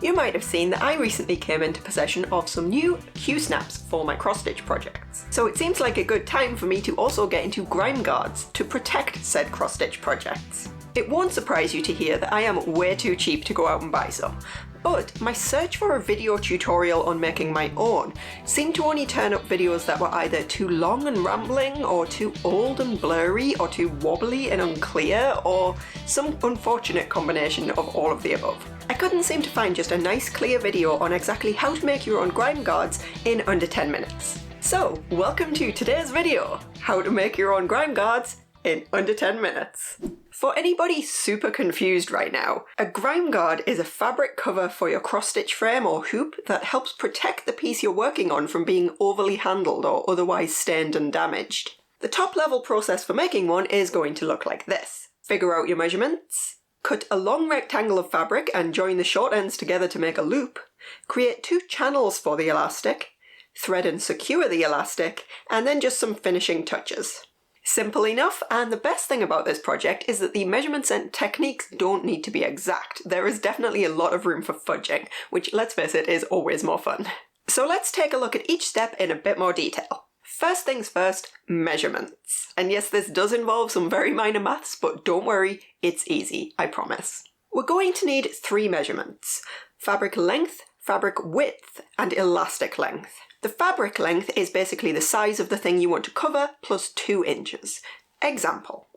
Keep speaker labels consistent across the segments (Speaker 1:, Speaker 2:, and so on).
Speaker 1: You might have seen that I recently came into possession of some new Q-snaps for my cross-stitch projects. So it seems like a good time for me to also get into grime guards to protect said cross-stitch projects. It won't surprise you to hear that I am way too cheap to go out and buy some, but my search for a video tutorial on making my own seemed to only turn up videos that were either too long and rambling, or too old and blurry, or too wobbly and unclear, or some unfortunate combination of all of the above. I couldn't seem to find just a nice clear video on exactly how to make your own grime guards in under 10 minutes. So, welcome to today's video, how to make your own grime guards in under 10 minutes. For anybody super confused right now, a grime guard is a fabric cover for your cross-stitch frame or hoop that helps protect the piece you're working on from being overly handled or otherwise stained and damaged. The top level process for making one is going to look like this. Figure out your measurements, cut a long rectangle of fabric and join the short ends together to make a loop, create 2 channels for the elastic, thread and secure the elastic, and then just some finishing touches. Simple enough, and the best thing about this project is that the measurements and techniques don't need to be exact. There is definitely a lot of room for fudging, which, let's face it, is always more fun. So let's take a look at each step in a bit more detail. First things first, measurements. And yes, this does involve some very minor maths, but don't worry, it's easy, I promise. We're going to need 3 measurements: fabric length, fabric width, and elastic length. The fabric length is basically the size of the thing you want to cover plus 2 inches. Example.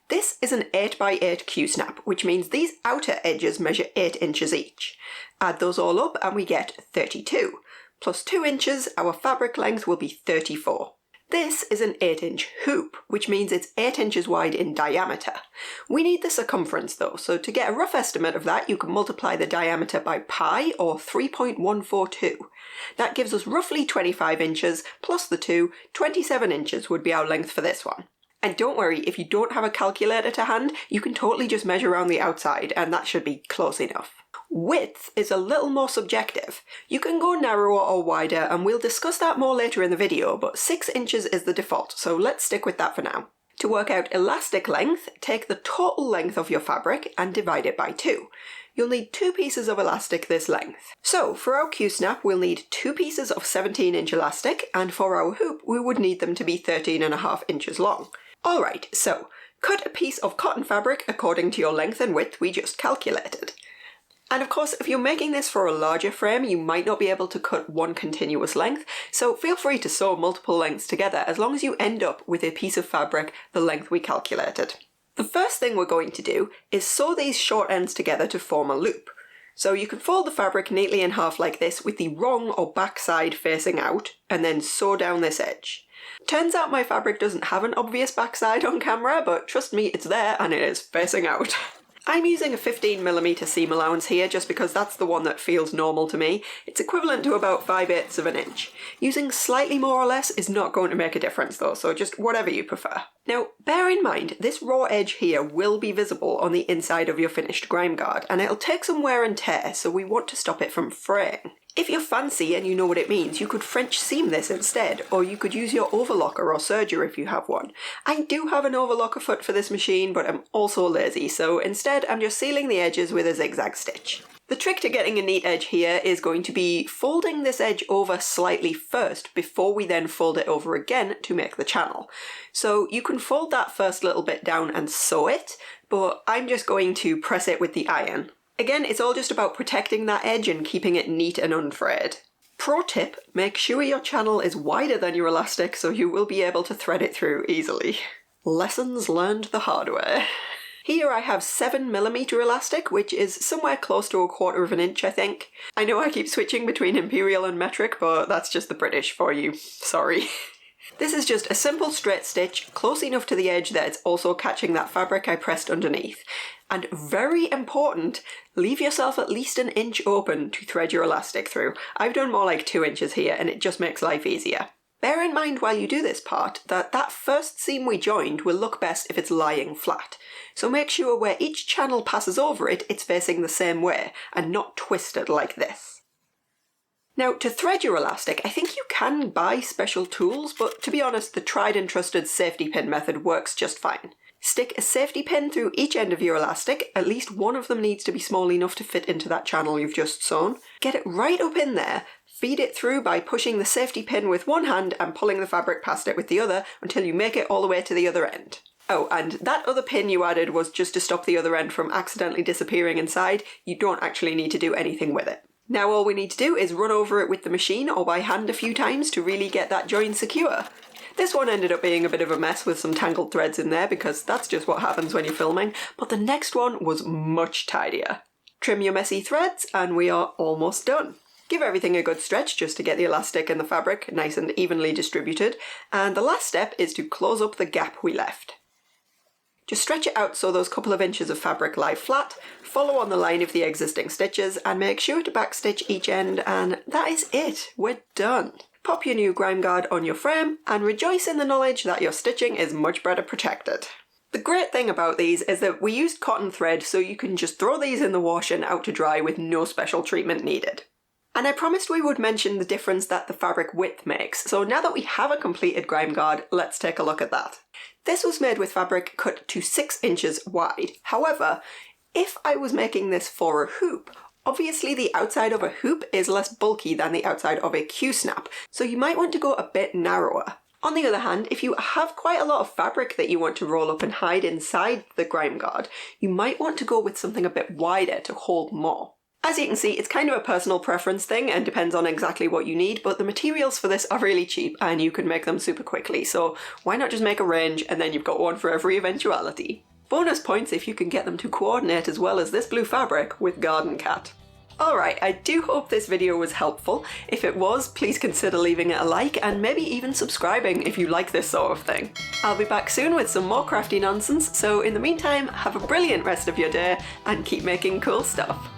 Speaker 1: This is an 8x8 Q-snap, which means these outer edges measure 8 inches each. Add those all up and we get 32. Plus 2 inches, our fabric length will be 34. This is an 8-inch hoop, which means it's 8 inches wide in diameter. We need the circumference though, so to get a rough estimate of that, you can multiply the diameter by pi, or 3.142. That gives us roughly 25 inches, plus the 2, 27 inches would be our length for this one. And don't worry, if you don't have a calculator to hand, you can totally just measure around the outside, and that should be close enough. Width is a little more subjective. You can go narrower or wider, and we'll discuss that more later in the video, but 6 inches is the default, so let's stick with that for now. To work out elastic length, take the total length of your fabric and divide it by 2. You'll need 2 pieces of elastic this length. So for our Q-snap, we'll need 2 pieces of 17-inch elastic, and for our hoop, we would need them to be 13.5 inches long. Alright, so cut a piece of cotton fabric according to your length and width we just calculated. And of course, if you're making this for a larger frame, you might not be able to cut one continuous length, so feel free to sew multiple lengths together as long as you end up with a piece of fabric the length we calculated. The first thing we're going to do is sew these short ends together to form a loop. So you can fold the fabric neatly in half like this with the wrong or back side facing out, and then sew down this edge. Turns out my fabric doesn't have an obvious backside on camera, but trust me, it's there and it is facing out. I'm using a 15mm seam allowance here just because that's the one that feels normal to me. It's equivalent to about 5/8 of an inch. Using slightly more or less is not going to make a difference though, so just whatever you prefer. Now, bear in mind, this raw edge here will be visible on the inside of your finished grime guard, and it'll take some wear and tear, so we want to stop it from fraying. If you're fancy and you know what it means, you could French seam this instead, or you could use your overlocker or serger if you have one. I do have an overlocker foot for this machine, but I'm also lazy, so instead I'm just sealing the edges with a zigzag stitch. The trick to getting a neat edge here is going to be folding this edge over slightly first before we then fold it over again to make the channel. So you can fold that first little bit down and sew it, but I'm just going to press it with the iron. Again, it's all just about protecting that edge and keeping it neat and unfrayed. Pro tip, make sure your channel is wider than your elastic so you will be able to thread it through easily. Lessons learned the hard way. Here I have 7mm elastic, which is somewhere close to 1/4 of an inch, I think. I know I keep switching between imperial and metric, but that's just the British for you. Sorry. This is just a simple straight stitch, close enough to the edge that it's also catching that fabric I pressed underneath. And very important, leave yourself at least an inch open to thread your elastic through. I've done more like 2 inches here and it just makes life easier. Bear in mind while you do this part that that first seam we joined will look best if it's lying flat. So make sure where each channel passes over it, it's facing the same way and not twisted like this. Now, to thread your elastic, I think you can buy special tools, but to be honest, the tried and trusted safety pin method works just fine. Stick a safety pin through each end of your elastic, at least one of them needs to be small enough to fit into that channel you've just sewn. Get it right up in there, feed it through by pushing the safety pin with one hand and pulling the fabric past it with the other until you make it all the way to the other end. Oh, and that other pin you added was just to stop the other end from accidentally disappearing inside. You don't actually need to do anything with it. Now all we need to do is run over it with the machine or by hand a few times to really get that join secure. This one ended up being a bit of a mess with some tangled threads in there because that's just what happens when you're filming, but the next one was much tidier. Trim your messy threads and we are almost done. Give everything a good stretch just to get the elastic and the fabric nice and evenly distributed, and the last step is to close up the gap we left. Just stretch it out so those couple of inches of fabric lie flat, follow on the line of the existing stitches and make sure to backstitch each end, and that is it, we're done. Pop your new grime guard on your frame and rejoice in the knowledge that your stitching is much better protected. The great thing about these is that we used cotton thread so you can just throw these in the wash and out to dry with no special treatment needed. And I promised we would mention the difference that the fabric width makes, so now that we have a completed grime guard, let's take a look at that. This was made with fabric cut to 6 inches wide. However, if I was making this for a hoop, obviously the outside of a hoop is less bulky than the outside of a Q-snap, so you might want to go a bit narrower. On the other hand, if you have quite a lot of fabric that you want to roll up and hide inside the grime guard, you might want to go with something a bit wider to hold more. As you can see, it's kind of a personal preference thing and depends on exactly what you need, but the materials for this are really cheap and you can make them super quickly, so why not just make a range and then you've got one for every eventuality. Bonus points if you can get them to coordinate as well as this blue fabric with Garden Cat. Alright, I do hope this video was helpful. If it was, please consider leaving it a like and maybe even subscribing if you like this sort of thing. I'll be back soon with some more crafty nonsense, so in the meantime, have a brilliant rest of your day and keep making cool stuff.